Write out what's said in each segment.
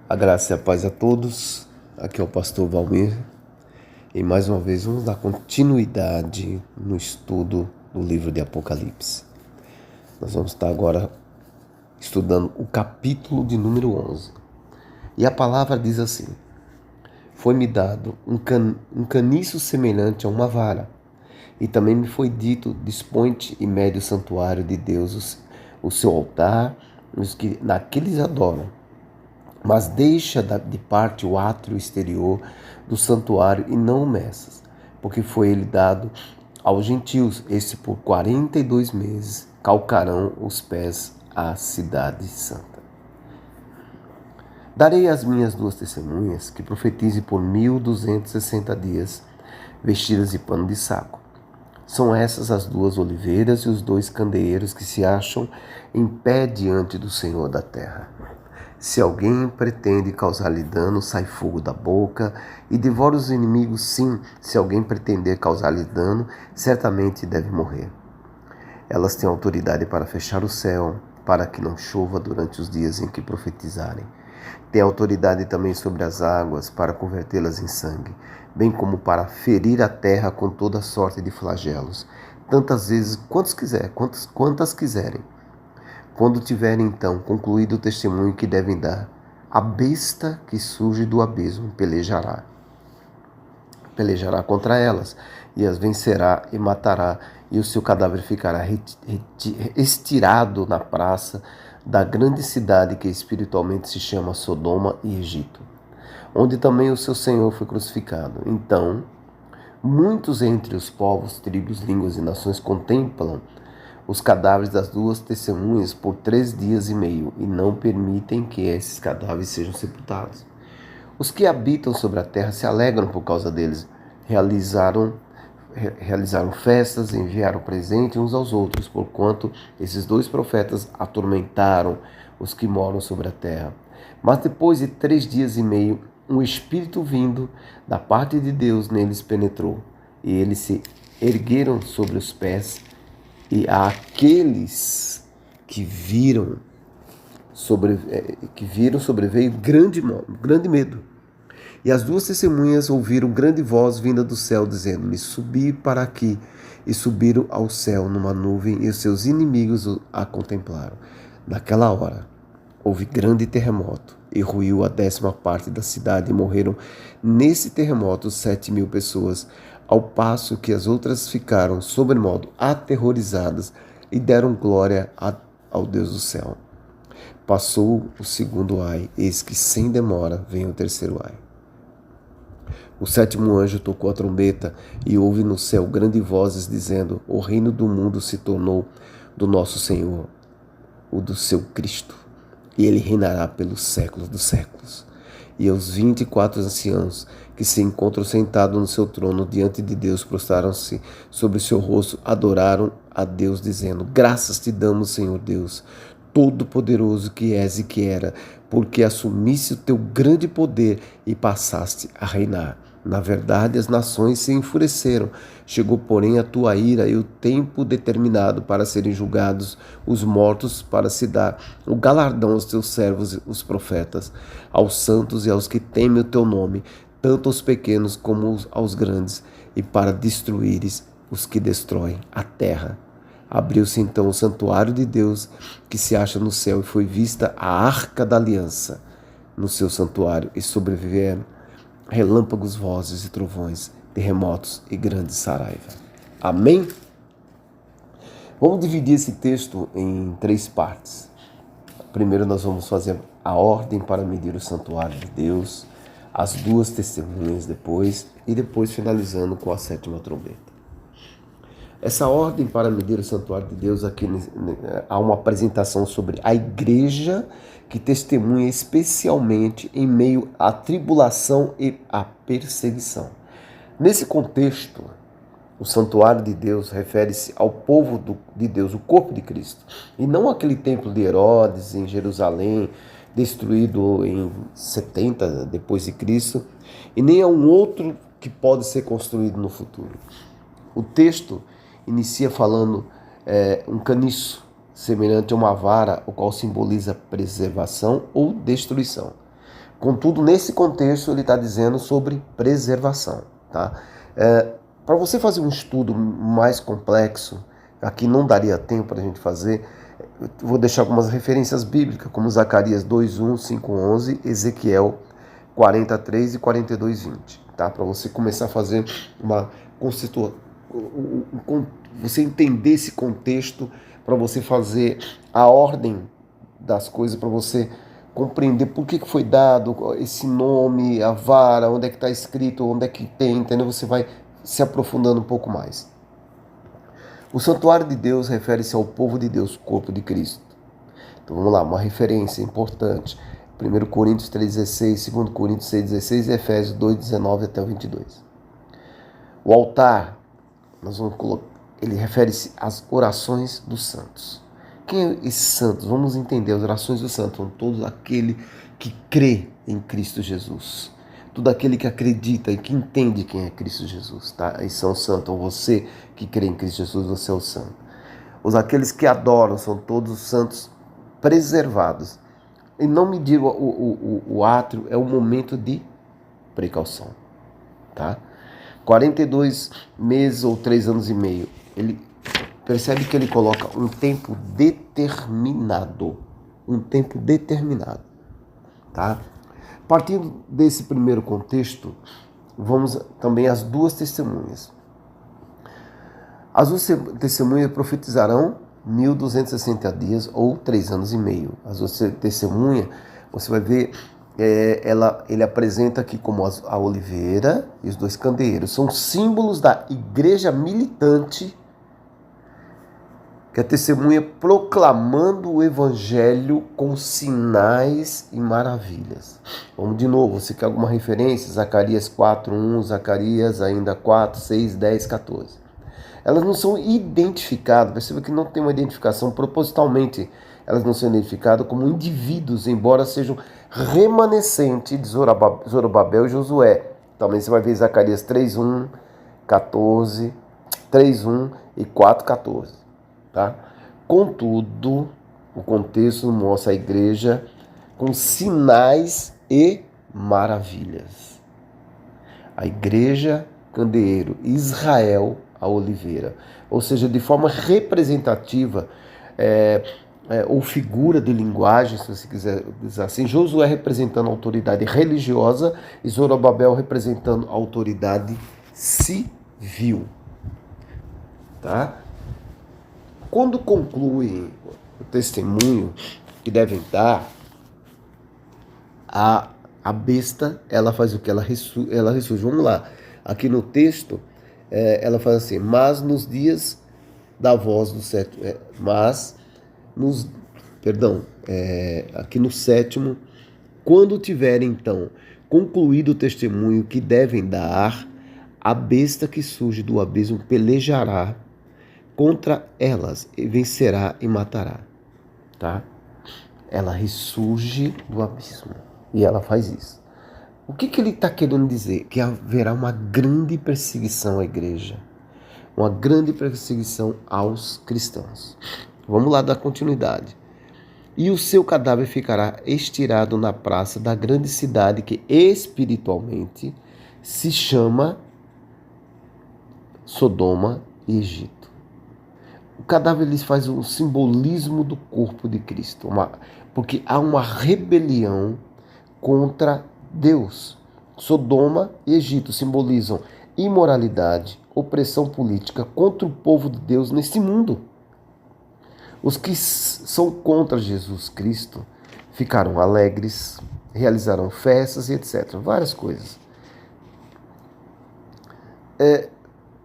A graça e a paz a todos. Aqui é o pastor Valmir. E mais uma vez vamos dar continuidade no estudo do livro de Apocalipse. Nós vamos estar agora estudando o capítulo de número 11. E a palavra diz assim: Foi-me dado um caniço semelhante a uma vara, e também me foi dito: dispõe-te e mede o santuário de Deus, o seu altar, os que naqueles adoram. Mas deixa de parte o átrio exterior do santuário e não o meças, porque foi ele dado aos gentios. Este por 42 meses calcarão os pés à cidade santa. Darei às minhas duas testemunhas que profetizem por 1260 dias, vestidas de pano de saco. São essas as duas oliveiras e os dois candeeiros que se acham em pé diante do Senhor da terra. Se alguém pretende causar-lhe dano, sai fogo da boca e devora os inimigos. Sim, se alguém pretender causar-lhe dano, certamente deve morrer. Elas têm autoridade para fechar o céu, para que não chova durante os dias em que profetizarem. Têm autoridade também sobre as águas, para convertê-las em sangue, bem como para ferir a terra com toda sorte de flagelos, tantas vezes quantas quiserem. Quando tiverem então concluído o testemunho que devem dar, a besta que surge do abismo pelejará contra elas, e as vencerá e matará, e o seu cadáver ficará estirado na praça da grande cidade que espiritualmente se chama Sodoma e Egito, onde também o seu Senhor foi crucificado. Então, muitos entre os povos, tribos, línguas e nações contemplam os cadáveres das duas testemunhas por 3 dias e meio e não permitem que esses cadáveres sejam sepultados. Os que habitam sobre a terra se alegram por causa deles, realizaram festas, enviaram presente uns aos outros, porquanto esses dois profetas atormentaram os que moram sobre a terra. Mas depois de 3 dias e meio, um espírito vindo da parte de Deus neles penetrou, e eles se ergueram sobre os pés, e àqueles que viram sobreveio grande medo. E as duas testemunhas ouviram grande voz vinda do céu, dizendo-lhe: subi para aqui. E subiram ao céu numa nuvem, e os seus inimigos a contemplaram. Naquela hora houve grande terremoto, e ruiu a 10ª parte da cidade, e morreram nesse terremoto 7.000 pessoas, ao passo que as outras ficaram sobremodo aterrorizadas e deram glória ao Deus do céu. Passou o segundo ai, eis que sem demora vem o terceiro ai. O 7º anjo tocou a trombeta, e houve no céu grandes vozes dizendo: o reino do mundo se tornou do nosso Senhor, o do seu Cristo, e ele reinará pelos séculos dos séculos. E os 24 anciãos que se encontram sentados no seu trono diante de Deus prostraram-se sobre o seu rosto, adoraram a Deus, dizendo: graças te damos, Senhor Deus, Todo-Poderoso que és e que era, porque assumiste o teu grande poder e passaste a reinar. Na verdade, as nações se enfureceram. Chegou, porém, a tua ira e o tempo determinado para serem julgados os mortos, para se dar o galardão aos teus servos, os profetas, aos santos e aos que temem o teu nome, tanto aos pequenos como aos grandes, e para destruíres os que destroem a terra. Abriu-se então o santuário de Deus que se acha no céu, e foi vista a arca da aliança no seu santuário, e sobreviveram relâmpagos, vozes e trovões, terremotos e grande saraiva. Amém? Vamos dividir esse texto em 3 partes. Primeiro nós vamos fazer a ordem para medir o santuário de Deus, as duas testemunhas depois, e depois finalizando com a 7ª trombeta. Essa ordem para medir o santuário de Deus, aqui há uma apresentação sobre a igreja que testemunha especialmente em meio à tribulação e à perseguição. Nesse contexto, o santuário de Deus refere-se ao povo de Deus, o corpo de Cristo, e não aquele templo de Herodes em Jerusalém, destruído em 70 depois de Cristo, e nem a um outro que pode ser construído no futuro. O texto inicia falando um caniço, semelhante a uma vara, o qual simboliza preservação ou destruição. Contudo, nesse contexto, ele está dizendo sobre preservação. Tá? Para você fazer um estudo mais complexo, aqui não daria tempo para a gente fazer, vou deixar algumas referências bíblicas, como Zacarias 2:1, 5:11, Ezequiel 43 e 42:20, tá? Para você começar a fazer uma você entender esse contexto, para você fazer a ordem das coisas, para você compreender por que foi dado esse nome, a vara, onde é que está escrito, onde é que tem, entendeu? Você vai se aprofundando um pouco mais. O santuário de Deus refere-se ao povo de Deus, corpo de Cristo. Então vamos lá, uma referência importante. 1 Coríntios 3,16, 2 Coríntios 6,16 e Efésios 2,19 até o 22. O altar, nós vamos colocar, ele refere-se às orações dos santos. Quem é esses santos? Vamos entender, as orações dos santos são todos aquele que crê em Cristo Jesus. Todo aquele que acredita e que entende quem é Cristo Jesus, tá? E são santos. Ou você que crê em Cristo Jesus, você é o santo. Aqueles que adoram são todos os santos preservados. E não me diga, o átrio é um momento de precaução, tá? 42 meses ou 3 anos e meio. Ele percebe que ele coloca um tempo determinado. Um tempo determinado, tá? Partindo desse primeiro contexto, vamos também às duas testemunhas. As duas testemunhas profetizarão 1260 dias ou 3 anos e meio. As duas testemunhas, você vai ver, ele apresenta aqui como a oliveira e os 2 candeeiros. São símbolos da igreja militante, que a testemunha proclamando o evangelho com sinais e maravilhas. Vamos de novo, você quer alguma referência? Zacarias 4:1, Zacarias ainda 4, 6, 10, 14. Elas não são identificadas, perceba que não tem uma identificação propositalmente. Elas não são identificadas como indivíduos, embora sejam remanescentes de Zorobabel e Josué. Também você vai ver Zacarias 3:1, 14, 3:1 e 4:14. Tá? Contudo, o contexto mostra a igreja com sinais e maravilhas. A igreja, candeeiro, Israel, a oliveira. Ou seja, de forma representativa, ou figura de linguagem, se você quiser dizer assim, Josué representando a autoridade religiosa e Zorobabel representando a autoridade civil. Tá? Quando conclui o testemunho que devem dar, a besta, ela faz o que? Ela ressurge. Vamos lá. Aqui no texto, ela faz assim, mas nos dias da voz do sétimo, aqui no sétimo, quando tiverem então concluído o testemunho que devem dar, a besta que surge do abismo pelejará contra elas e vencerá e matará, tá? Ela ressurge do abismo e ela faz isso. O que ele está querendo dizer? Que haverá uma grande perseguição à igreja, uma grande perseguição aos cristãos. Vamos lá dar continuidade. E o seu cadáver ficará estirado na praça da grande cidade que espiritualmente se chama Sodoma e Egito. O cadáver lhes faz um simbolismo do corpo de Cristo, porque há uma rebelião contra Deus. Sodoma e Egito simbolizam imoralidade, opressão política contra o povo de Deus neste mundo. Os que são contra Jesus Cristo ficarão alegres, realizarão festas e etc. Várias coisas.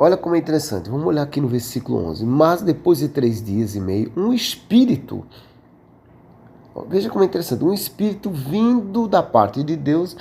Olha como é interessante. Vamos olhar aqui no versículo 11. Mas depois de 3 dias e meio, um espírito, veja como é interessante, um espírito vindo da parte de Deus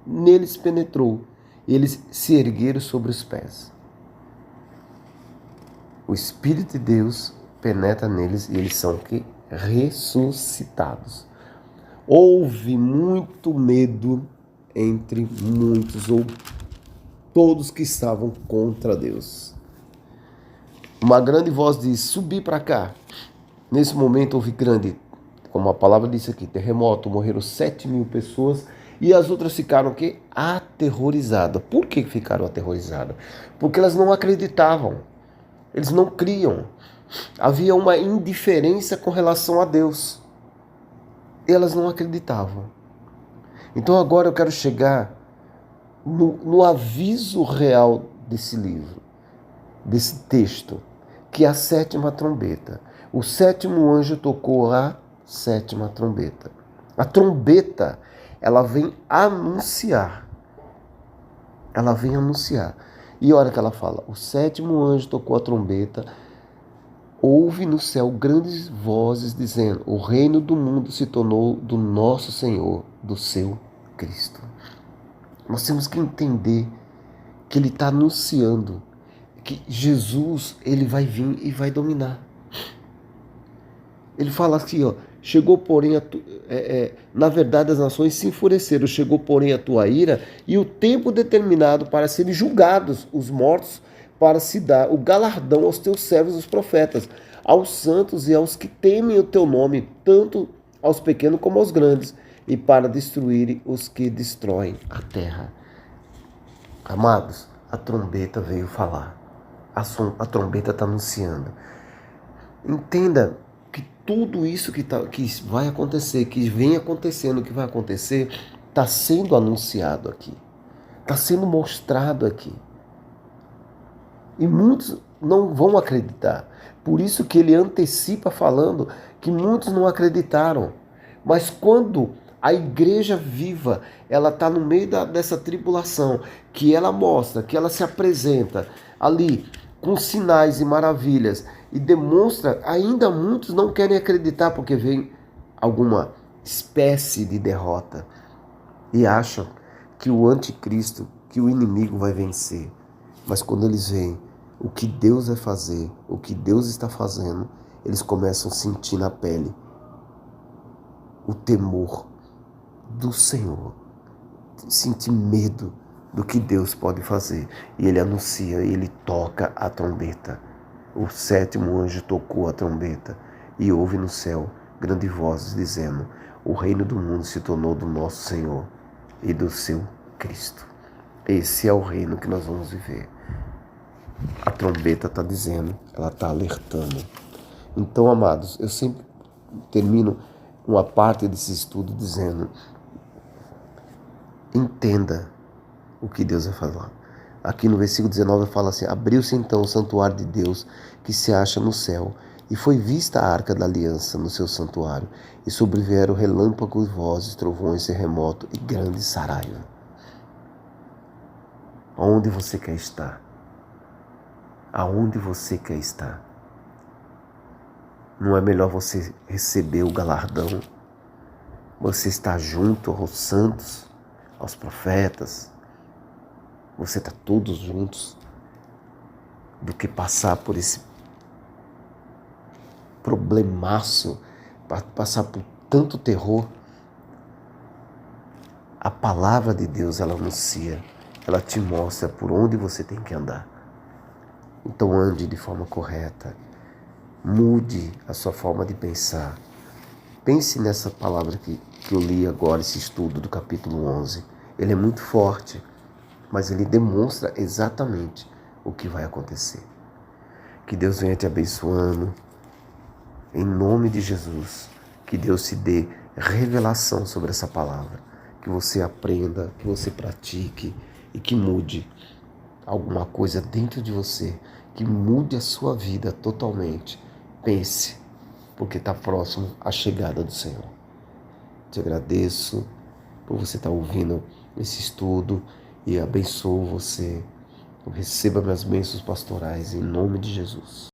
neles penetrou. E eles se ergueram sobre os pés. O Espírito de Deus penetra neles e eles são que ressuscitados. Houve muito medo entre muitos ou todos que estavam contra Deus. Uma grande voz diz, subi para cá. Nesse momento houve grande, como a palavra disse aqui, terremoto, morreram 7.000 pessoas E as outras ficaram o quê? Aterrorizadas. Por que ficaram aterrorizadas? Porque elas não acreditavam. Eles não criam. Havia uma indiferença com relação a Deus. Elas não acreditavam. Então agora eu quero chegar no aviso real desse livro, desse texto, que é a sétima trombeta. O sétimo anjo tocou a sétima trombeta. A trombeta, ela vem anunciar. Ela vem anunciar. E olha que ela fala, o sétimo anjo tocou a trombeta, houve no céu grandes vozes dizendo, o reino do mundo se tornou do nosso Senhor, do seu Cristo. Nós temos que entender que ele está anunciando que Jesus, ele vai vir e vai dominar. Ele fala assim, ó, chegou porém na verdade as nações se enfureceram, chegou porém a tua ira e o tempo determinado para serem julgados os mortos, para se dar o galardão aos teus servos os profetas, aos santos e aos que temem o teu nome, tanto aos pequenos como aos grandes, e para destruir os que destroem a terra. Amados, a trombeta veio falar. A trombeta está anunciando. Entenda que tudo isso que vai acontecer, que vem acontecendo, que vai acontecer, está sendo anunciado aqui. Está sendo mostrado aqui. E muitos não vão acreditar. Por isso que ele antecipa falando que muitos não acreditaram. Mas quando a igreja viva, ela está no meio dessa tribulação, que ela mostra, que ela se apresenta ali com sinais e maravilhas e demonstra, ainda muitos não querem acreditar porque vem alguma espécie de derrota e acham que o anticristo, que o inimigo vai vencer. Mas quando eles veem o que Deus vai fazer, o que Deus está fazendo, eles começam a sentir na pele o temor do Senhor, sentir medo do que Deus pode fazer. E ele anuncia, ele toca a trombeta. O sétimo anjo tocou a trombeta e houve no céu grandes vozes dizendo, o reino do mundo se tornou do nosso Senhor e do seu Cristo. Esse é o reino que nós vamos viver. A trombeta está dizendo, ela está alertando. Então, amados, eu sempre termino uma parte desse estudo dizendo, entenda o que Deus vai falar. Aqui no versículo 19 fala assim, abriu-se então o santuário de Deus que se acha no céu, e foi vista a arca da aliança no seu santuário, e sobrevieram relâmpagos, vozes, trovões, terremoto e grande saraiva. Onde você quer estar? Aonde você quer estar? Não é melhor você receber o galardão? Você está junto aos santos, aos profetas? Você está todos juntos? Do que passar por esse problemaço, passar por tanto terror? A palavra de Deus, ela anuncia, ela te mostra por onde você tem que andar. Então ande de forma correta, mude a sua forma de pensar. Pense nessa palavra que eu li agora, esse estudo do capítulo 11. Ele é muito forte, mas ele demonstra exatamente o que vai acontecer. Que Deus venha te abençoando, em nome de Jesus. Que Deus te dê revelação sobre essa palavra. Que você aprenda, que você pratique e que mude alguma coisa dentro de você, que mude a sua vida totalmente. Pense, porque está próximo à chegada do Senhor. Te agradeço por você estar ouvindo esse estudo e abençoo você. Receba minhas bênçãos pastorais em nome de Jesus.